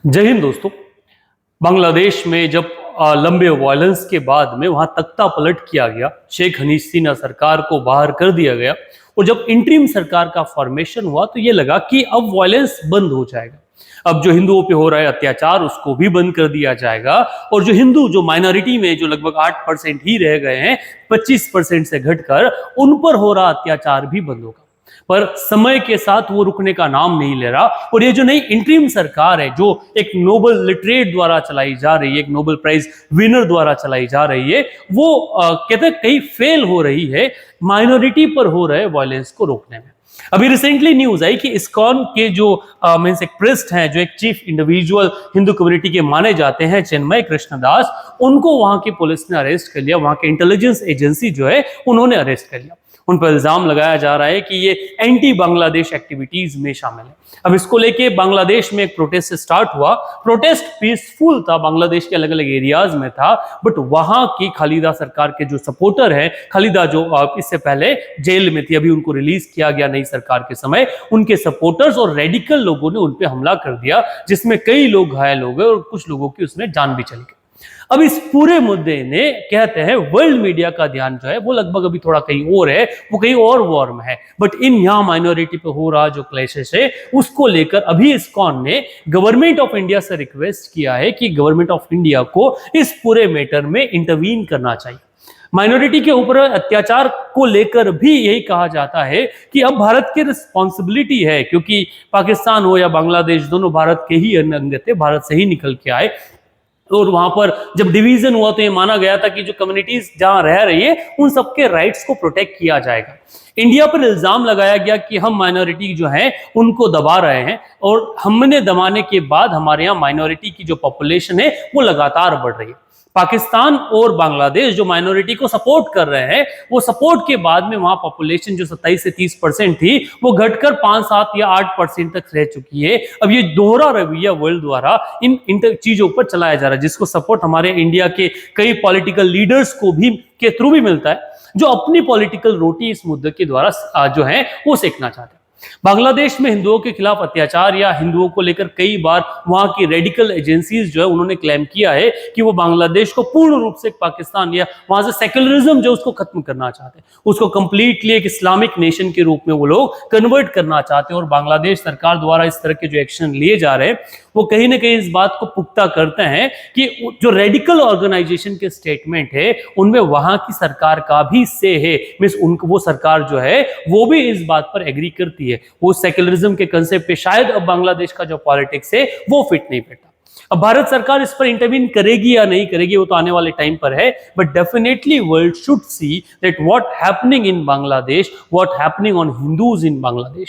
जय हिंद दोस्तों। बांग्लादेश में जब लंबे वायलेंस के बाद में वहां तख्ता पलट किया गया, शेख हसीना सरकार को बाहर कर दिया गया और जब इंटरिम सरकार का फॉर्मेशन हुआ तो ये लगा कि अब वायलेंस बंद हो जाएगा। अब जो हिंदुओं पे हो रहा है अत्याचार उसको भी बंद कर दिया जाएगा और जो हिंदू जो माइनॉरिटी में जो लगभग 8% ही रह गए हैं 25% से घटकर उन पर हो रहा अत्याचार भी बंद होगा। पर समय के साथ वो रुकने का नाम नहीं ले रहा और ये जो नई इंटरिम सरकार है जो एक नोबल लिटरेट द्वारा चलाई जा रही है, एक नोबेल प्राइज विनर द्वारा चलाई जा रही है, वो कहते हैं कहीं फेल हो रही है माइनॉरिटी पर हो रहे वायलेंस को रोकने में। अभी रिसेंटली न्यूज आई कि इस्कॉन के जो मींस एक प्रिस्ट हैं, जो एक चीफ इंडिविजुअल हिंदू कम्युनिटी के माने जाते हैं, चिन्मय कृष्णदास, उनको वहां की पुलिस ने अरेस्ट कर लिया। वहां के इंटेलिजेंस एजेंसी जो है उन्होंने अरेस्ट कर लिया। उन पर इल्जाम लगाया जा रहा है कि ये एंटी बांग्लादेश एक्टिविटीज में शामिल है। अब इसको लेके बांग्लादेश में एक प्रोटेस्ट स्टार्ट हुआ। प्रोटेस्ट पीसफुल था, बांग्लादेश के अलग अलग एरियाज में था, बट वहां की खालिदा सरकार के जो सपोर्टर हैं, खालिदा जो इससे पहले जेल में थी, अभी उनको रिलीज किया गया नई सरकार के समय, उनके सपोर्टर्स और रेडिकल लोगों ने उन पर हमला कर दिया, जिसमें कई लोग घायल हो गए और कुछ लोगों की उसमें जान भी चली गई। अब इस पूरे मुद्दे ने कहते हैं वर्ल्ड मीडिया का ध्यान जो है वो लगभग अभी थोड़ा कहीं और है, वो कहीं और वॉर में है, बट इन यहां माइनॉरिटी पे हो रहा जो क्लैशेस है उसको लेकर अभी इस्कॉन ने गवर्नमेंट ऑफ इंडिया से रिक्वेस्ट किया है कि गवर्नमेंट ऑफ इंडिया को इस पूरे मैटर में इंटरवीन करना चाहिए। माइनॉरिटी के ऊपर अत्याचार को लेकर भी यही कहा जाता है कि अब भारत की रिस्पॉन्सिबिलिटी है, क्योंकि पाकिस्तान हो या बांग्लादेश दोनों भारत के ही अंग थे, भारत से ही निकल के आए, और वहां पर जब डिवीजन हुआ तो ये माना गया था कि जो कम्युनिटीज जहां रह रही है उन सबके राइट्स को प्रोटेक्ट किया जाएगा। इंडिया पर इल्जाम लगाया गया कि हम माइनॉरिटी जो है उनको दबा रहे हैं और हमने दबाने के बाद हमारे यहाँ माइनॉरिटी की जो पॉपुलेशन है वो लगातार बढ़ रही है। पाकिस्तान और बांग्लादेश जो माइनॉरिटी को सपोर्ट कर रहे हैं, वो सपोर्ट के बाद में वहां पॉपुलेशन जो 27 से 30% थी वो घटकर 5, 7 या 8% तक रह चुकी है। अब ये दोहरा रवैया वर्ल्ड द्वारा इन चीजों पर चलाया जा रहा है, जिसको सपोर्ट हमारे इंडिया के कई पॉलिटिकल लीडर्स को भी के थ्रू भी मिलता है, जो अपनी पॉलिटिकल रोटी इस मुद्दे के द्वारा जो है वो सेकना चाहते हैं। बांग्लादेश में हिंदुओं के खिलाफ अत्याचार या हिंदुओं को लेकर कई बार वहां की रेडिकल एजेंसीज जो है उन्होंने क्लेम किया है कि वो बांग्लादेश को पूर्ण रूप से पाकिस्तान या वहां से सेक्युलरिज्म जो उसको खत्म करना चाहते हैं, उसको कंप्लीटली एक इस्लामिक नेशन के रूप में वो लोग कन्वर्ट करना चाहते हैं। और बांग्लादेश सरकार द्वारा इस तरह के जो एक्शन लिए जा रहे हैं वो कहीं ना कहीं इस बात को पुख्ता करते हैं कि जो रेडिकल ऑर्गेनाइजेशन के स्टेटमेंट है उनमें वहां की सरकार का भी से है, मींस उनको वो सरकार जो है वो भी इस बात पर एग्री करती है। वो सेक्युलरिज्म के कंसेप्ट पे शायद अब बांग्लादेश का जो पॉलिटिक्स है वो फिट नहीं बैठा। अब भारत सरकार इस पर इंटरवीन करेगी या नहीं करेगी वो तो आने वाले टाइम पर है, but definitely world should see that what happening in Bangladesh, what happening on Hindus in Bangladesh.